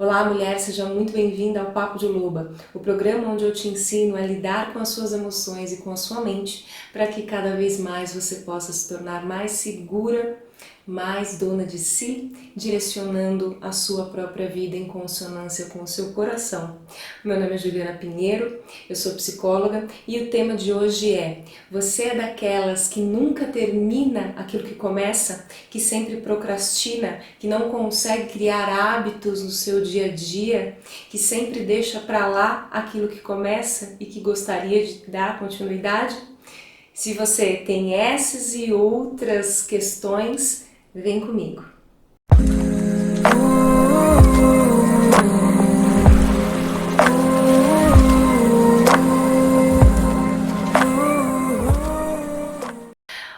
Olá, mulher, seja muito bem-vinda ao Papo de Loba, o programa onde eu te ensino a lidar com as suas emoções e com a sua mente para que cada vez mais você possa se tornar mais segura, mais dona de si, direcionando a sua própria vida em consonância com o seu coração. Meu nome é Juliana Pinheiro, eu sou psicóloga e o tema de hoje é: você é daquelas que nunca termina aquilo que começa, que sempre procrastina, que não consegue criar hábitos no seu dia a dia, que sempre deixa para lá aquilo que começa e que gostaria de dar continuidade? Se você tem essas e outras questões, vem comigo.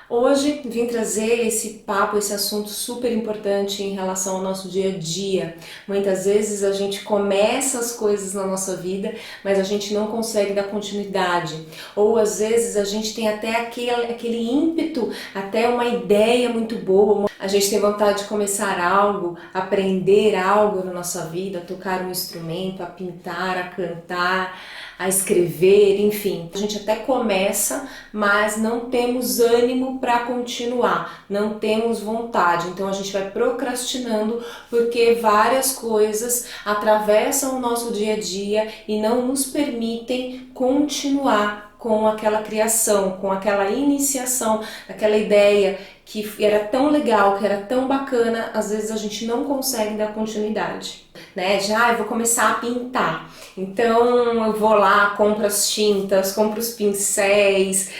Hoje vim trazer esse papo, esse assunto super importante em relação ao nosso dia a dia. Muitas vezes a gente começa as coisas na nossa vida, mas a gente não consegue dar continuidade. Ou às vezes a gente tem até aquele ímpeto, até uma ideia muito boa. A gente tem vontade de começar algo, aprender algo na nossa vida, a tocar um instrumento, a pintar, a cantar, a escrever, enfim. A gente até começa, mas não temos ânimo para continuar, não temos vontade. Então a gente vai procrastinando porque várias coisas atravessam o nosso dia a dia e não nos permitem continuar com aquela criação, com aquela iniciação, aquela ideia que era tão legal, que era tão bacana, às vezes a gente não consegue dar continuidade, né? Já eu vou começar a pintar, então eu vou lá, compro as tintas, compro os pincéis,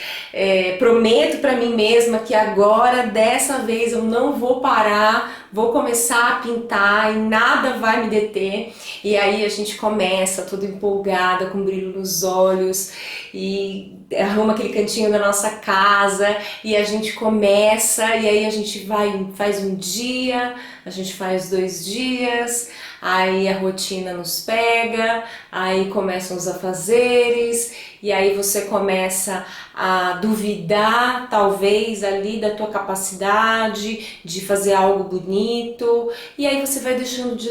prometo para mim mesma que agora, dessa vez, eu não vou parar, vou começar a pintar e nada vai me deter. E aí a gente começa toda empolgada, com brilho nos olhos e arruma aquele cantinho da nossa casa e a gente começa, e aí a gente vai, faz um dia, a gente faz 2 dias, aí a rotina nos pega, aí começam os afazeres, e aí você começa a duvidar, talvez, ali da tua capacidade de fazer algo bonito, e aí você vai deixando de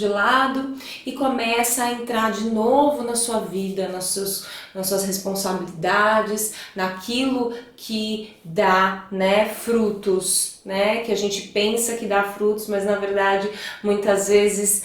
lado e começa a entrar de novo na sua vida, nas suas responsabilidades, naquilo que dá, né, frutos, né, que a gente pensa que dá frutos, mas na verdade muitas vezes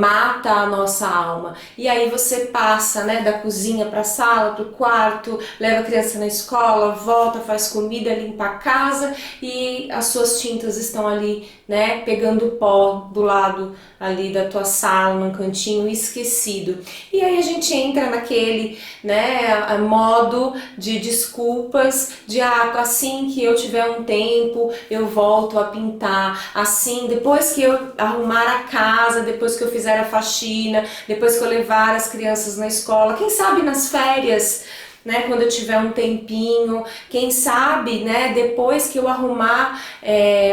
mata a nossa alma. E aí você passa, né, da cozinha para a sala, para o quarto, leva a criança na escola, volta, faz comida, limpa a casa e as suas tintas estão ali, né, pegando pó do lado ali da tua sala, num cantinho esquecido. E aí a gente entra naquele, né, modo de desculpas, de assim que eu tiver um tempo, eu volto a pintar, assim, depois que eu arrumar a casa, depois que eu fizer a faxina, depois que eu levar as crianças na escola, quem sabe nas férias, né, quando eu tiver um tempinho, quem sabe, né, depois que eu arrumar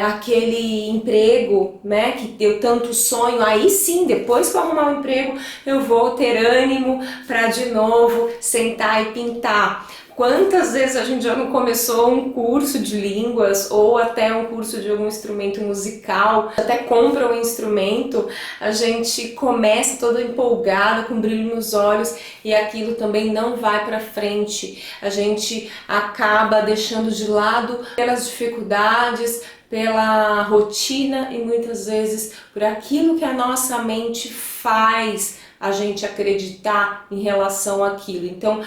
aquele emprego, né, que eu tanto sonho, aí sim, depois que eu arrumar um emprego, eu vou ter ânimo para de novo sentar e pintar. Quantas vezes a gente já não começou um curso de línguas ou até um curso de algum instrumento musical, até compra um instrumento, a gente começa toda empolgada, com brilho nos olhos e aquilo também não vai para frente. A gente acaba deixando de lado pelas dificuldades, pela rotina e muitas vezes por aquilo que a nossa mente faz a gente acreditar em relação àquilo. Então,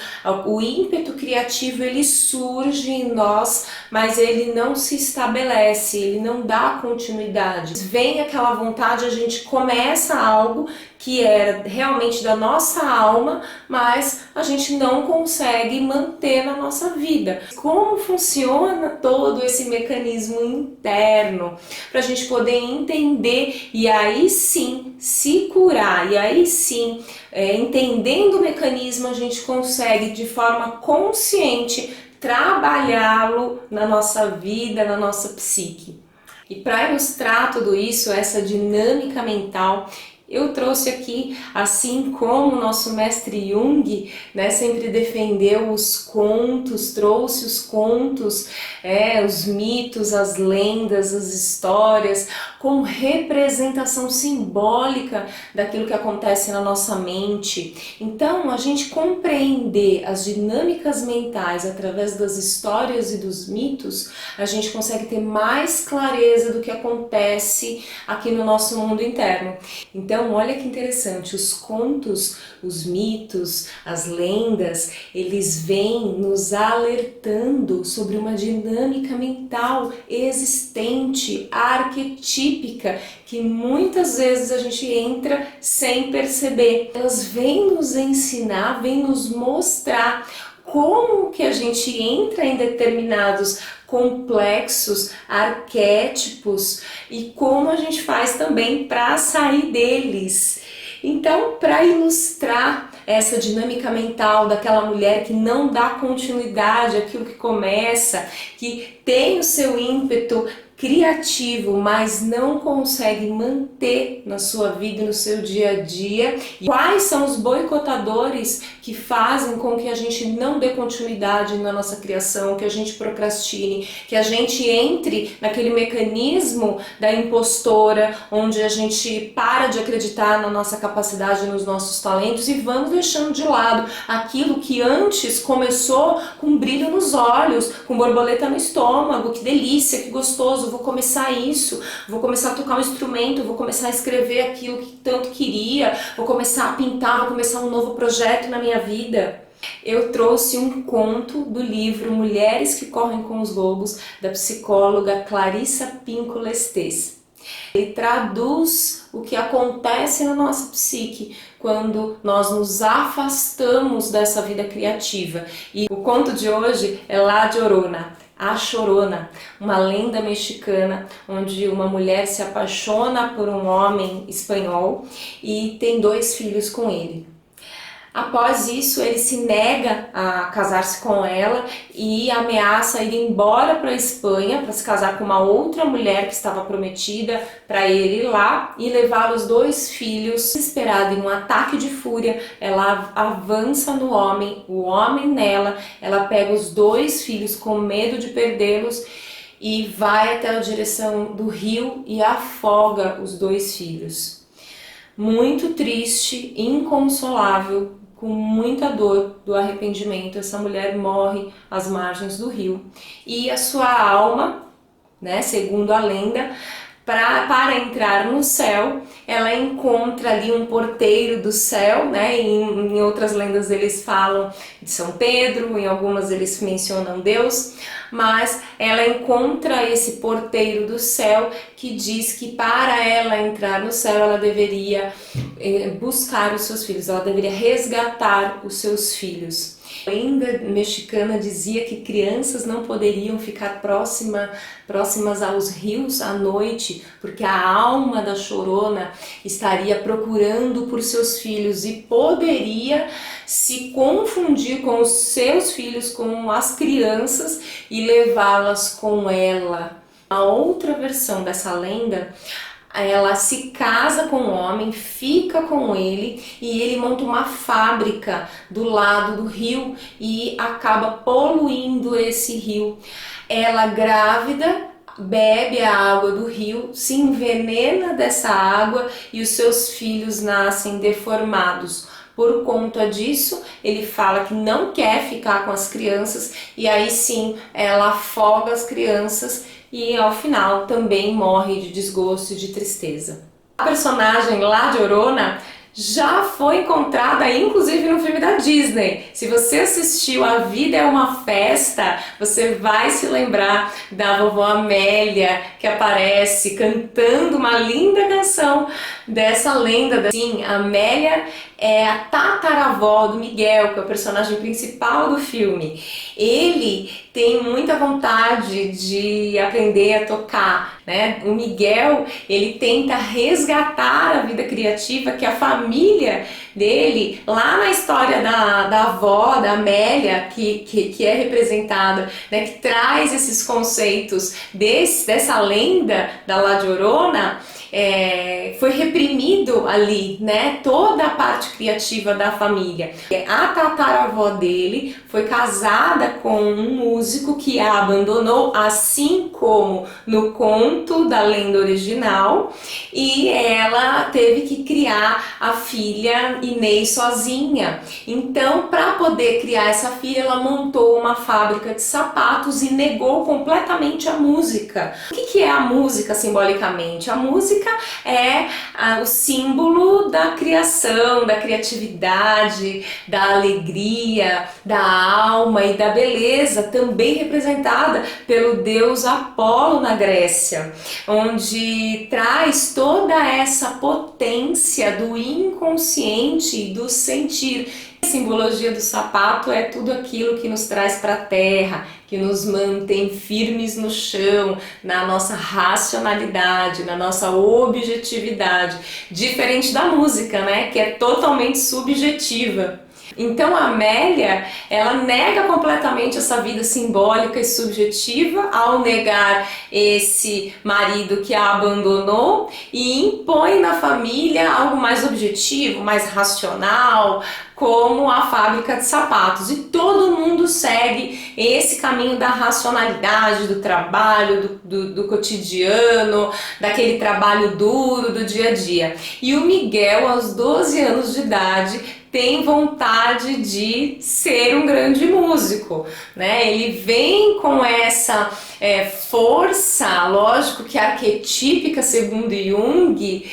o ímpeto criativo ele surge em nós, mas ele não se estabelece, ele não dá continuidade. Vem aquela vontade, a gente começa algo que era realmente da nossa alma, mas a gente não consegue manter na nossa vida. Como funciona todo esse mecanismo interno para a gente poder entender e aí sim se curar, e aí sim, entendendo o mecanismo, a gente consegue de forma consciente trabalhá-lo na nossa vida, na nossa psique. E para ilustrar tudo isso, essa dinâmica mental, Eu trouxe aqui, assim como o nosso mestre Jung, né, sempre defendeu os contos, trouxe os contos, os mitos, as lendas, as histórias, como representação simbólica daquilo que acontece na nossa mente. Então, a gente compreender as dinâmicas mentais através das histórias e dos mitos, a gente consegue ter mais clareza do que acontece aqui no nosso mundo interno. Então, olha que interessante, os contos, os mitos, as lendas, eles vêm nos alertando sobre uma dinâmica mental existente, arquetípica, que muitas vezes a gente entra sem perceber. Elas vêm nos ensinar, vêm nos mostrar como que a gente entra em determinados complexos, arquétipos e como a gente faz também para sair deles. Então, para ilustrar essa dinâmica mental daquela mulher que não dá continuidade àquilo que começa, que tem o seu ímpeto criativo, mas não consegue manter na sua vida e no seu dia a dia. E quais são os boicotadores que fazem com que a gente não dê continuidade na nossa criação, que a gente procrastine, que a gente entre naquele mecanismo da impostora, onde a gente para de acreditar na nossa capacidade, nos nossos talentos e vamos deixando de lado aquilo que antes começou com brilho nos olhos, com borboleta no estômago, que delícia, que gostoso, vou começar isso, vou começar a tocar um instrumento, vou começar a escrever aquilo que tanto queria, vou começar a pintar, vou começar um novo projeto na minha vida. Eu trouxe um conto do livro Mulheres que Correm com os Lobos, da psicóloga Clarissa Pinkola Estés. Ele traduz o que acontece na nossa psique quando nós nos afastamos dessa vida criativa. E o conto de hoje é La Llorona, a Chorona, uma lenda mexicana onde uma mulher se apaixona por um homem espanhol e tem 2 filhos com ele. Após isso, ele se nega a casar-se com ela e ameaça ir embora para a Espanha para se casar com uma outra mulher que estava prometida para ele ir lá e levar os 2 filhos. Desesperada, em um ataque de fúria, ela avança no homem, o homem nela, ela pega os 2 filhos com medo de perdê-los e vai até a direção do rio e afoga os 2 filhos. Muito triste, inconsolável, com muita dor do arrependimento, essa mulher morre às margens do rio e a sua alma, né, segundo a lenda, para entrar no céu, ela encontra ali um porteiro do céu, né? Em outras lendas eles falam de São Pedro, em algumas eles mencionam Deus, mas ela encontra esse porteiro do céu que diz que para ela entrar no céu ela deveria buscar os seus filhos, ela deveria resgatar os seus filhos. A lenda mexicana dizia que crianças não poderiam ficar próximas aos rios à noite, porque a alma da Chorona estaria procurando por seus filhos e poderia se confundir com os seus filhos, com as crianças e levá-las com ela. A outra versão dessa lenda, ela se casa com o homem, fica com ele e ele monta uma fábrica do lado do rio e acaba poluindo esse rio. Ela, grávida, bebe a água do rio, se envenena dessa água e os seus filhos nascem deformados. Por conta disso, ele fala que não quer ficar com as crianças e aí sim ela afoga as crianças e ao final também morre de desgosto e de tristeza. A personagem La Llorona já foi encontrada inclusive no filme da Disney. Se você assistiu A Vida é uma Festa, você vai se lembrar da vovó Amélia, que aparece cantando uma linda canção dessa lenda. Sim, a Amélia é a tataravó do Miguel, que é o personagem principal do filme. Ele tem muita vontade de aprender a tocar, né? O Miguel, ele tenta resgatar a vida criativa que a família dele, lá na história da avó, da Amélia, que é representada, né? Que traz esses conceitos dessa lenda da La Llorona, foi reprimido ali, né, toda a parte criativa da família. A tataravó dele foi casada com um músico que a abandonou, assim como no conto da lenda original, e ela teve que criar a filha Inês sozinha. Então, para poder criar essa filha, ela montou uma fábrica de sapatos e negou completamente a música. O que é a música simbolicamente? A música é o símbolo da criação, da criatividade, da alegria, da alma e da beleza, também representada pelo deus Apolo na Grécia, onde traz toda essa potência do inconsciente e do sentir. A simbologia do sapato é tudo aquilo que nos traz para a terra, que nos mantém firmes no chão, na nossa racionalidade, na nossa objetividade, diferente da música, né, que é totalmente subjetiva. Então a Amélia, ela nega completamente essa vida simbólica e subjetiva ao negar esse marido que a abandonou e impõe na família algo mais objetivo, mais racional, como a fábrica de sapatos. E todo mundo segue esse caminho da racionalidade, do trabalho, do cotidiano, daquele trabalho duro do dia a dia. E o Miguel, aos 12 anos de idade, tem vontade de ser um grande músico, né? Ele vem com essa força, lógico que arquetípica segundo Jung,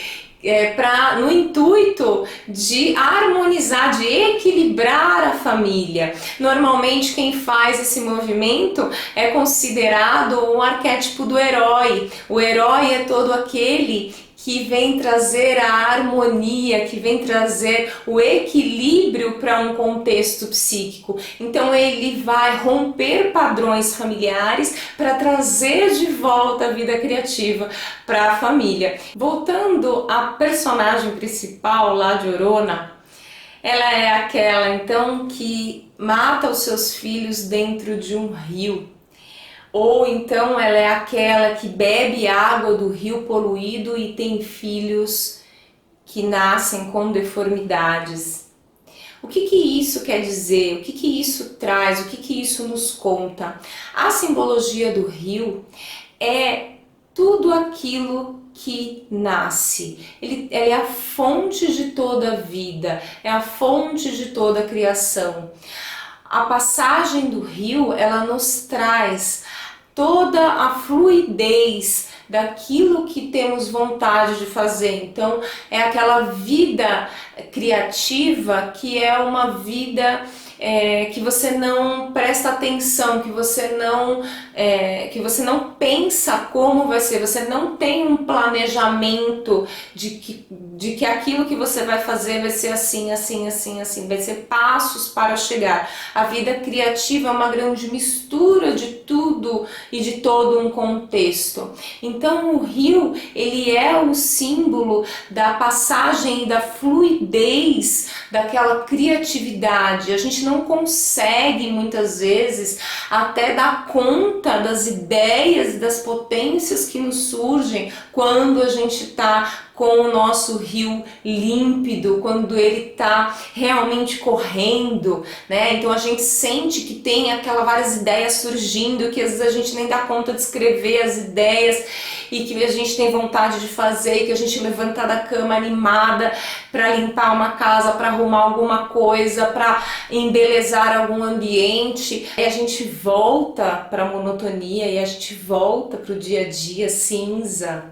no intuito de harmonizar, de equilibrar a família. Normalmente quem faz esse movimento é considerado um arquétipo do herói. O herói é todo aquele que vem trazer a harmonia, que vem trazer o equilíbrio para um contexto psíquico. Então ele vai romper padrões familiares para trazer de volta a vida criativa para a família. Voltando à personagem principal lá de Orona, ela é aquela então que mata os seus filhos dentro de um rio. Ou então ela é aquela que bebe água do rio poluído e tem filhos que nascem com deformidades. O que isso quer dizer? O que isso traz? O que isso nos conta? A simbologia do rio é tudo aquilo que nasce. Ele é a fonte de toda a vida, é a fonte de toda a criação. A passagem do rio, ela nos traz toda a fluidez daquilo que temos vontade de fazer. Então é aquela vida criativa que é uma vida que você não presta atenção, que você não pensa como vai ser, você não tem um planejamento de que aquilo que você vai fazer vai ser assim, assim, assim, assim, vai ser passos para chegar. A vida criativa é uma grande mistura de tudo e de todo um contexto. Então o rio, ele é o símbolo da passagem e da fluidez daquela criatividade. A gente não consegue muitas vezes até dar conta das ideias e das potências que nos surgem quando a gente está com o nosso rio límpido, quando ele está realmente correndo, né? Então a gente sente que tem várias ideias surgindo, que às vezes a gente nem dá conta de escrever as ideias e que a gente tem vontade de fazer, e que a gente levanta da cama animada para limpar uma casa, para arrumar alguma coisa, para embelezar algum ambiente. E a gente volta para a monotonia e a gente volta para o dia a dia cinza.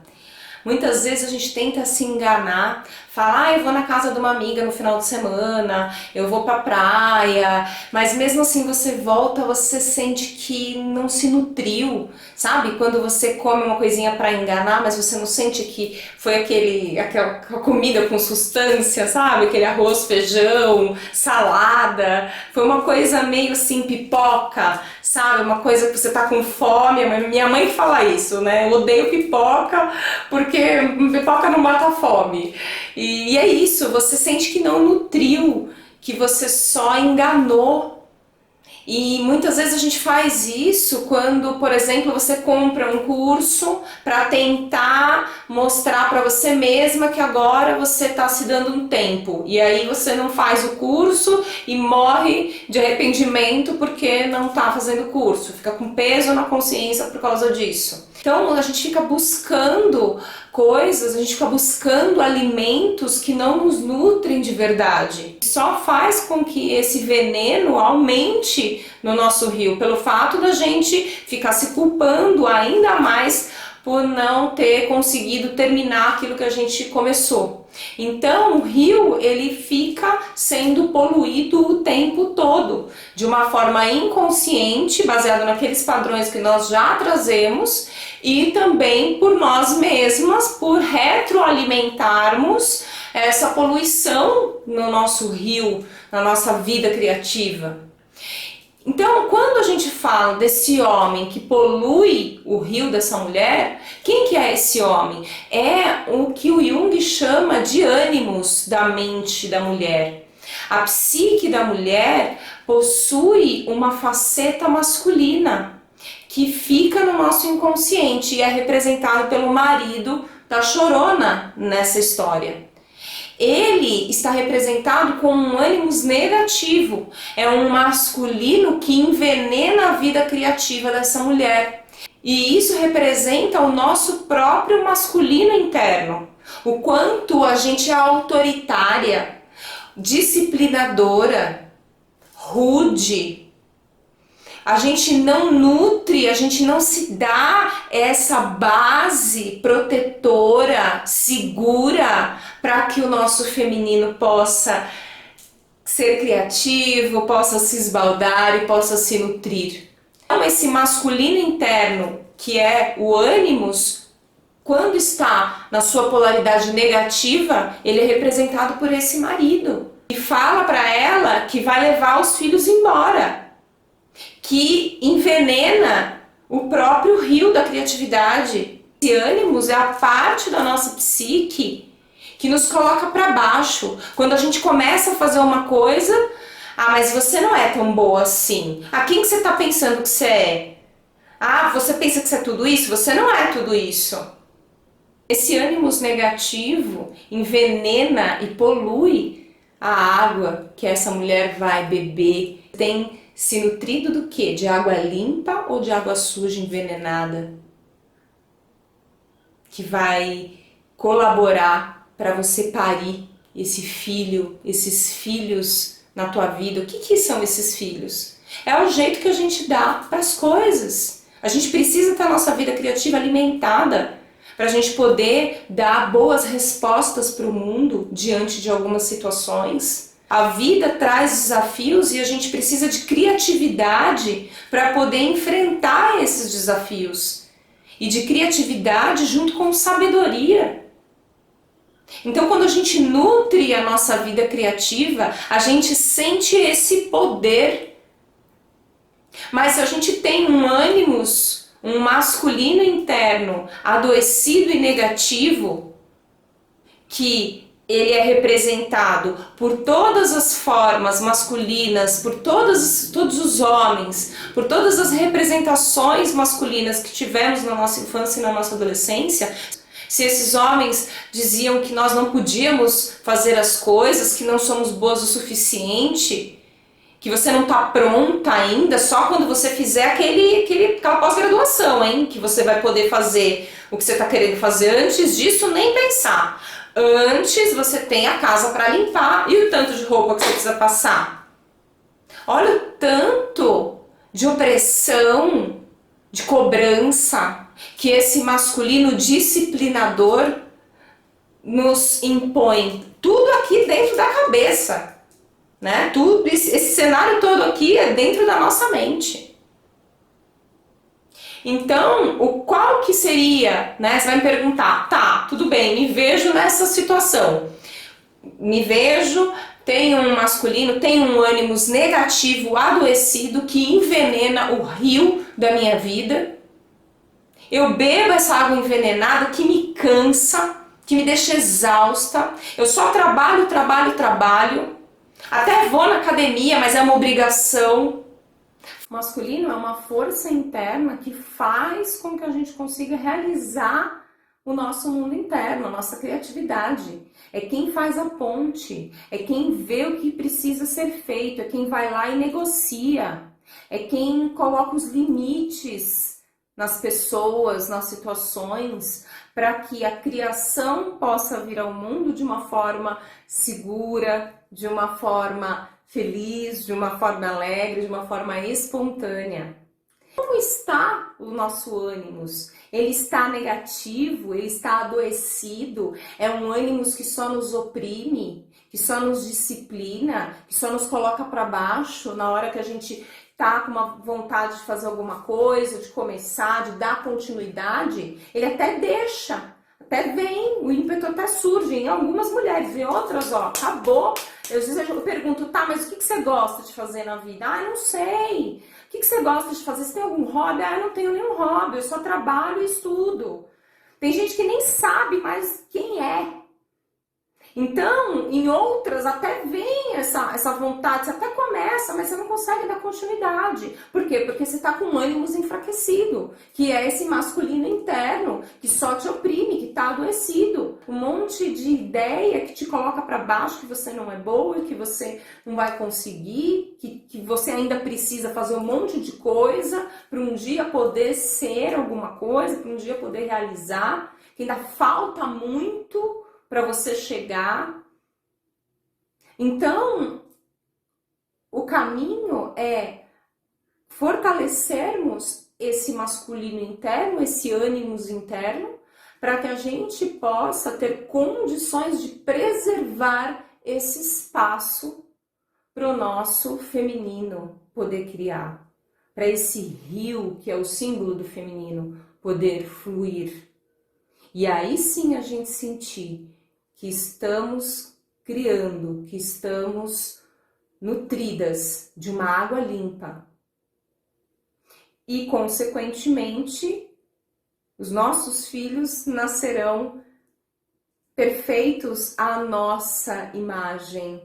Muitas vezes a gente tenta se enganar, falar, eu vou na casa de uma amiga no final de semana, eu vou pra praia, mas mesmo assim você volta, você sente que não se nutriu, sabe? Quando você come uma coisinha pra enganar, mas você não sente que foi aquela comida com substância, sabe? Aquele arroz, feijão, salada, foi uma coisa meio assim, pipoca, sabe? Uma coisa que você tá com fome. Minha mãe fala isso, né? Eu odeio pipoca porque pipoca não mata a fome. E é isso, você sente que não nutriu, que você só enganou. E muitas vezes a gente faz isso quando, por exemplo, você compra um curso para tentar mostrar para você mesma que agora você está se dando um tempo. E aí você não faz o curso e morre de arrependimento porque não está fazendo o curso. Fica com peso na consciência por causa disso. Então a gente fica buscando coisas, a gente fica buscando alimentos que não nos nutrem de verdade. Só faz com que esse veneno aumente no nosso rio, pelo fato da gente ficar se culpando ainda mais por não ter conseguido terminar aquilo que a gente começou. Então o rio ele fica sendo poluído o tempo todo, de uma forma inconsciente, baseado naqueles padrões que nós já trazemos, e também por nós mesmas, por retroalimentarmos essa poluição no nosso rio, na nossa vida criativa. Então, quando a gente fala desse homem que polui o rio dessa mulher, quem que é esse homem? É o que o Jung chama de ânimos da mente da mulher. A psique da mulher possui uma faceta masculina que fica no nosso inconsciente e é representado pelo marido da chorona nessa história. Ele está representado com um ânimos negativo, é um masculino que envenena a vida criativa dessa mulher. E isso representa o nosso próprio masculino interno, o quanto a gente é autoritária, disciplinadora, rude. A gente não nutre, a gente não se dá essa base protetora, segura, para que o nosso feminino possa ser criativo, possa se esbaldar e possa se nutrir. Então esse masculino interno, que é o ânimos, quando está na sua polaridade negativa, ele é representado por esse marido. E fala para ela que vai levar os filhos embora, que envenena o próprio rio da criatividade. Esse ânimos é a parte da nossa psique que nos coloca para baixo. Quando a gente começa a fazer uma coisa, mas você não é tão boa assim. Quem que você está pensando que você é? Você pensa que você é tudo isso? Você não é tudo isso. Esse ânimos negativo envenena e polui a água que essa mulher vai beber. Tem se nutrido do quê? De água limpa ou de água suja envenenada? Que vai colaborar para você parir esse filho, esses filhos na tua vida. O que são esses filhos? É o jeito que a gente dá para as coisas. A gente precisa ter a nossa vida criativa alimentada para a gente poder dar boas respostas para o mundo diante de algumas situações. A vida traz desafios e a gente precisa de criatividade para poder enfrentar esses desafios. E de criatividade junto com sabedoria. Então, quando a gente nutre a nossa vida criativa, a gente sente esse poder. Mas se a gente tem um ânimos, um masculino interno adoecido e negativo, que ele é representado por todas as formas masculinas, por todos os homens, por todas as representações masculinas que tivemos na nossa infância e na nossa adolescência. Se esses homens diziam que nós não podíamos fazer as coisas, que não somos boas o suficiente, que você não está pronta ainda, só quando você fizer aquela pós-graduação, hein? Que você vai poder fazer o que você está querendo fazer. Antes disso, nem pensar. Antes você tem a casa para limpar e o tanto de roupa que você precisa passar. Olha o tanto de opressão, de cobrança que esse masculino disciplinador nos impõe. Tudo aqui dentro da cabeça, né? Tudo esse cenário todo aqui é dentro da nossa mente. Então, qual que seria, né? Você vai me perguntar, tá, tudo bem, me vejo nessa situação. Me vejo, tenho um masculino, tenho um ânimos negativo, adoecido, que envenena o rio da minha vida. Eu bebo essa água envenenada que me cansa, que me deixa exausta. Eu só trabalho. Até vou na academia, mas é uma obrigação. O masculino é uma força interna que faz com que a gente consiga realizar o nosso mundo interno, a nossa criatividade. É quem faz a ponte, é quem vê o que precisa ser feito, é quem vai lá e negocia, é quem coloca os limites nas pessoas, nas situações, para que a criação possa vir ao mundo de uma forma segura, de uma forma feliz, de uma forma alegre, de uma forma espontânea. Como está o nosso ânimos? Ele está negativo? Ele está adoecido? É um ânimos que só nos oprime, que só nos disciplina, que só nos coloca para baixo na hora que a gente tá com uma vontade de fazer alguma coisa, de começar, de dar continuidade? Ele até deixa, até vem, o ímpeto até surge em algumas mulheres, em outras, ó, acabou. Às vezes eu pergunto, tá, mas o que você gosta de fazer na vida? Ah, eu não sei. O que você gosta de fazer? Você tem algum hobby? Ah, eu não tenho nenhum hobby, eu só trabalho e estudo. Tem gente que nem sabe mais quem é. Então, em outras até vem essa vontade, você até começa, mas você não consegue dar continuidade. Por quê? Porque você está com o ânimos enfraquecido, que é esse masculino interno, que só te oprime, que está adoecido. Um monte de ideia que te coloca para baixo, que você não é boa, que você não vai conseguir, que você ainda precisa fazer um monte de coisa para um dia poder ser alguma coisa, para um dia poder realizar, que ainda falta muito para você chegar. Então, o caminho é fortalecermos esse masculino interno, esse ânimos interno, para que a gente possa ter condições de preservar esse espaço para o nosso feminino poder criar, para esse rio que é o símbolo do feminino poder fluir. E aí sim a gente sentir que estamos criando, que estamos nutridas de uma água limpa. E, consequentemente, os nossos filhos nascerão perfeitos à nossa imagem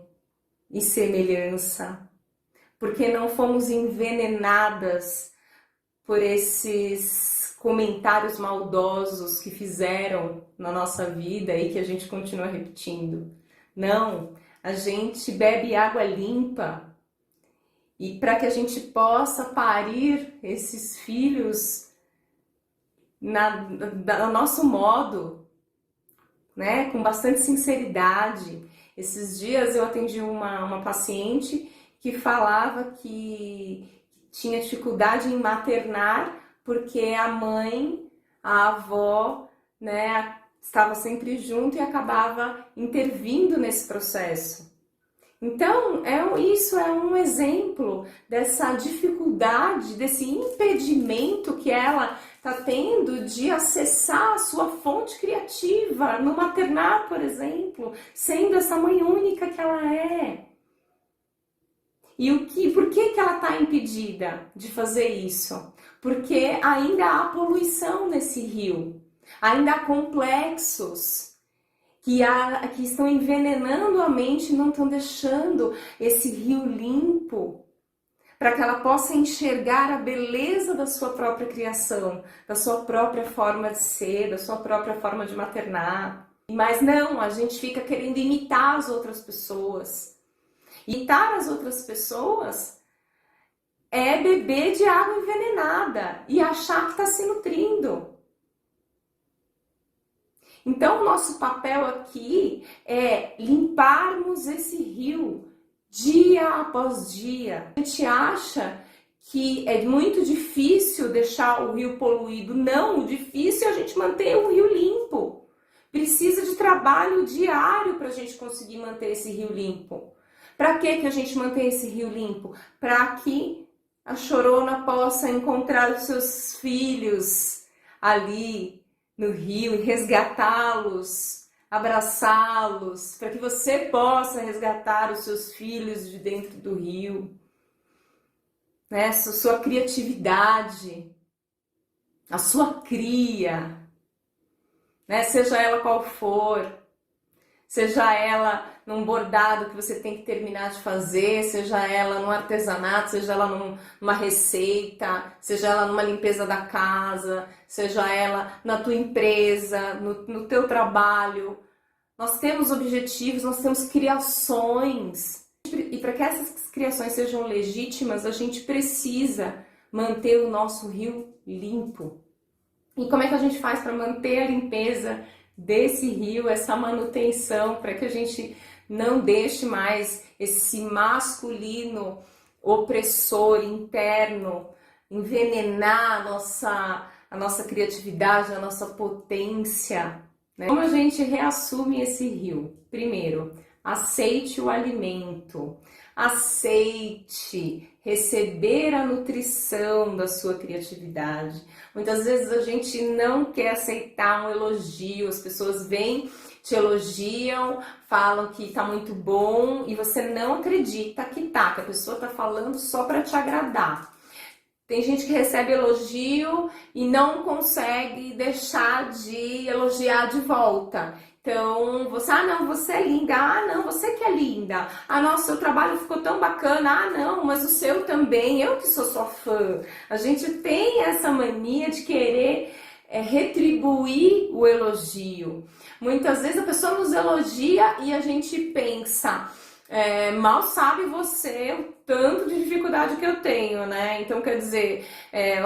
e semelhança, porque não fomos envenenadas por esses comentários maldosos que fizeram na nossa vida e que a gente continua repetindo. Não, a gente bebe água limpa e para que a gente possa parir esses filhos no nosso modo, né, com bastante sinceridade. Esses dias eu atendi uma paciente que falava que tinha dificuldade em maternar porque a mãe, a avó, né, estava sempre junto e acabava intervindo nesse processo. Então, isso é um exemplo dessa dificuldade, desse impedimento que ela está tendo de acessar a sua fonte criativa no maternar, por exemplo, sendo essa mãe única que ela é. E por que ela está impedida de fazer isso? Porque ainda há poluição nesse rio, ainda há complexos que estão envenenando a mente e não estão deixando esse rio limpo para que ela possa enxergar a beleza da sua própria criação, da sua própria forma de ser, da sua própria forma de maternar. Mas não, a gente fica querendo imitar as outras pessoas. Imitar as outras pessoas é beber de água envenenada e achar que está se nutrindo. Então, o nosso papel aqui é limparmos esse rio dia após dia. A gente acha que é muito difícil deixar o rio poluído. Não, o difícil é a gente manter o rio limpo. Precisa de trabalho diário para a gente conseguir manter esse rio limpo. Para que a gente mantém esse rio limpo? Para que a chorona possa encontrar os seus filhos ali no rio e resgatá-los, abraçá-los, para que você possa resgatar os seus filhos de dentro do rio, né? Sua criatividade, a sua cria, né? Seja ela qual for, seja ela num bordado que você tem que terminar de fazer, seja ela num artesanato, seja ela numa receita, seja ela numa limpeza da casa, seja ela na tua empresa, no teu trabalho. Nós temos objetivos, nós temos criações. E para que essas criações sejam legítimas, a gente precisa manter o nosso rio limpo. E como é que a gente faz para manter a limpeza desse rio, essa manutenção, para que a gente não deixe mais esse masculino opressor interno envenenar a nossa criatividade, a nossa potência, né? Como a gente reassume esse rio? Primeiro, aceite o alimento, aceite receber a nutrição da sua criatividade. Muitas vezes a gente não quer aceitar um elogio, as pessoas vêm, te elogiam, falam que tá muito bom e você não acredita que a pessoa tá falando só para te agradar. Tem gente que recebe elogio e não consegue deixar de elogiar de volta. Então, não, você é linda. Não, você que é linda. Nossa, seu trabalho ficou tão bacana. Não, mas o seu também. Eu que sou sua fã. A gente tem essa mania de querer retribuir o elogio. Muitas vezes a pessoa nos elogia e a gente pensa... mal sabe você o tanto de dificuldade que eu tenho, né? Então, quer dizer,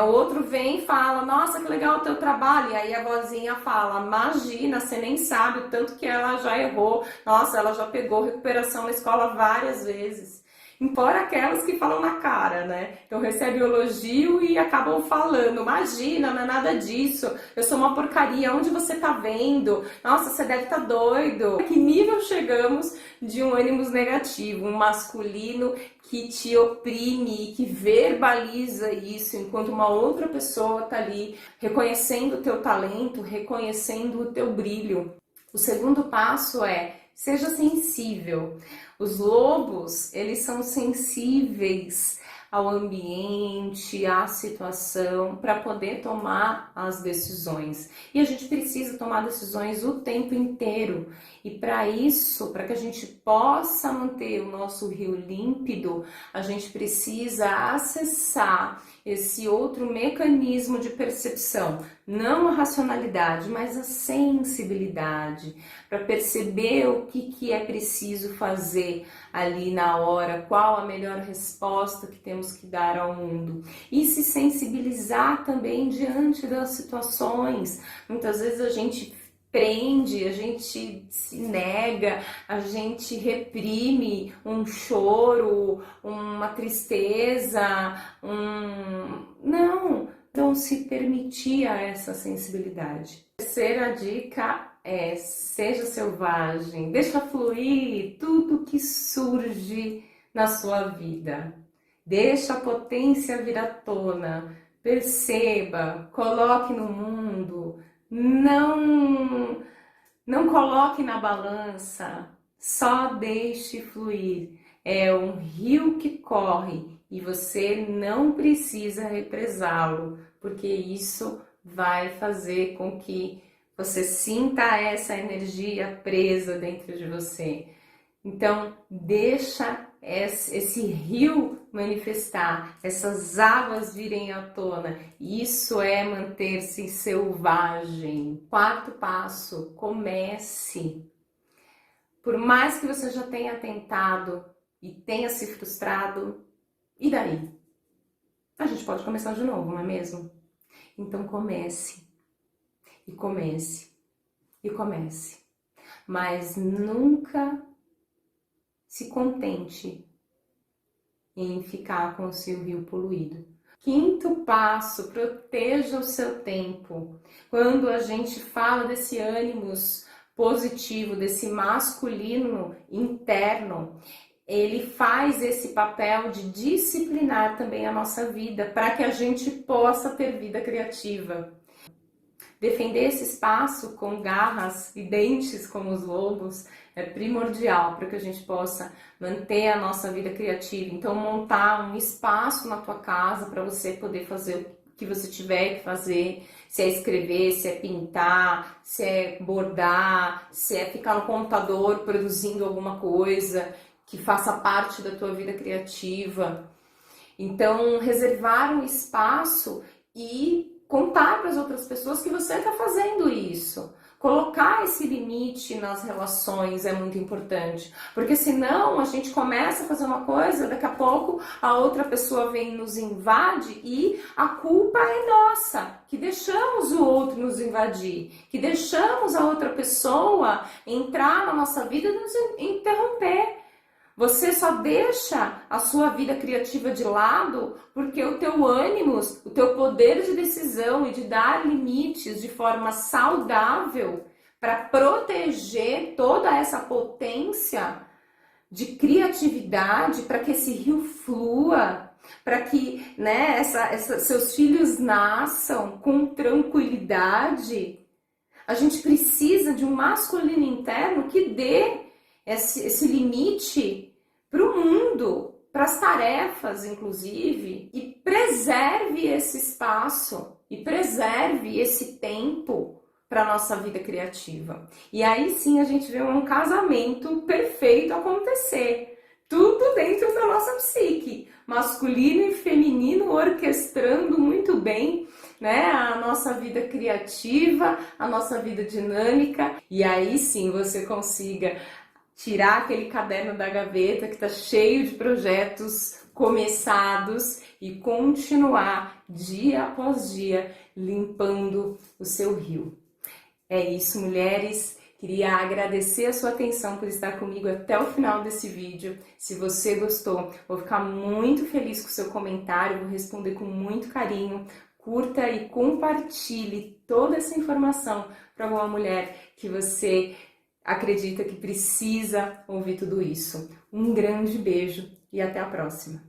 o outro vem e fala, nossa, que legal o teu trabalho, e aí a vozinha fala, imagina, você nem sabe o tanto que ela já errou, nossa, ela já pegou recuperação na escola várias vezes. Embora aquelas que falam na cara, né? Então recebe o elogio e acabam falando, imagina, não é nada disso, eu sou uma porcaria, onde você tá vendo? Nossa, você deve estar doido. A que nível chegamos de um ânimo negativo, um masculino que te oprime, que verbaliza isso, enquanto uma outra pessoa tá ali reconhecendo o teu talento, reconhecendo o teu brilho. O segundo passo é, seja sensível. Os lobos, eles são sensíveis ao ambiente, à situação, para poder tomar as decisões. E a gente precisa tomar decisões o tempo inteiro. E para isso, para que a gente possa manter o nosso rio límpido, a gente precisa acessar esse outro mecanismo de percepção, não a racionalidade, mas a sensibilidade, para perceber o que é preciso fazer ali na hora, qual a melhor resposta que temos que dar ao mundo. E se sensibilizar também diante das situações. Muitas vezes a gente prende, a gente se nega, a gente reprime um choro, uma tristeza, não se permitir a essa sensibilidade. A terceira dica é, seja selvagem, deixa fluir tudo que surge na sua vida. Deixa a potência vir à tona, perceba, coloque no mundo, não coloque na balança, só deixe fluir. É um rio que corre e você não precisa represá-lo, porque isso vai fazer com que você sinta essa energia presa dentro de você. Então, deixa esse rio manifestar, essas águas virem à tona. Isso é manter-se selvagem. Quarto passo, comece. Por mais que você já tenha tentado e tenha se frustrado, e daí? A gente pode começar de novo, não é mesmo? Então comece, e comece, e comece. Mas nunca se contente em ficar com o seu rio poluído. Quinto passo, proteja o seu tempo. Quando a gente fala desse ânimos positivo, desse masculino interno, ele faz esse papel de disciplinar também a nossa vida, para que a gente possa ter vida criativa. Defender esse espaço com garras e dentes como os lobos é primordial para que a gente possa manter a nossa vida criativa. Então, montar um espaço na tua casa para você poder fazer que você tiver que fazer, se é escrever, se é pintar, se é bordar, se é ficar no computador produzindo alguma coisa que faça parte da tua vida criativa. Então, reservar um espaço e contar para as outras pessoas que você está fazendo isso. Colocar esse limite nas relações é muito importante, porque senão a gente começa a fazer uma coisa, daqui a pouco a outra pessoa vem e nos invade e a culpa é nossa, que deixamos o outro nos invadir, que deixamos a outra pessoa entrar na nossa vida e nos interromper. Você só deixa a sua vida criativa de lado porque o teu ânimo, o teu poder de decisão e de dar limites de forma saudável para proteger toda essa potência de criatividade, para que esse rio flua, para que, né, seus filhos nasçam com tranquilidade. A gente precisa de um masculino interno que dê esse limite para o mundo, para as tarefas, inclusive, e preserve esse espaço e preserve esse tempo para a nossa vida criativa. E aí sim a gente vê um casamento perfeito acontecer. Tudo dentro da nossa psique, masculino e feminino orquestrando muito bem, né, a nossa vida criativa, a nossa vida dinâmica. E aí sim você consiga tirar aquele caderno da gaveta que está cheio de projetos começados e continuar dia após dia limpando o seu rio. É isso, mulheres. Queria agradecer a sua atenção por estar comigo até o final desse vídeo. Se você gostou, vou ficar muito feliz com o seu comentário, vou responder com muito carinho. Curta e compartilhe toda essa informação para alguma mulher que você acredita que precisa ouvir tudo isso. Um grande beijo e até a próxima!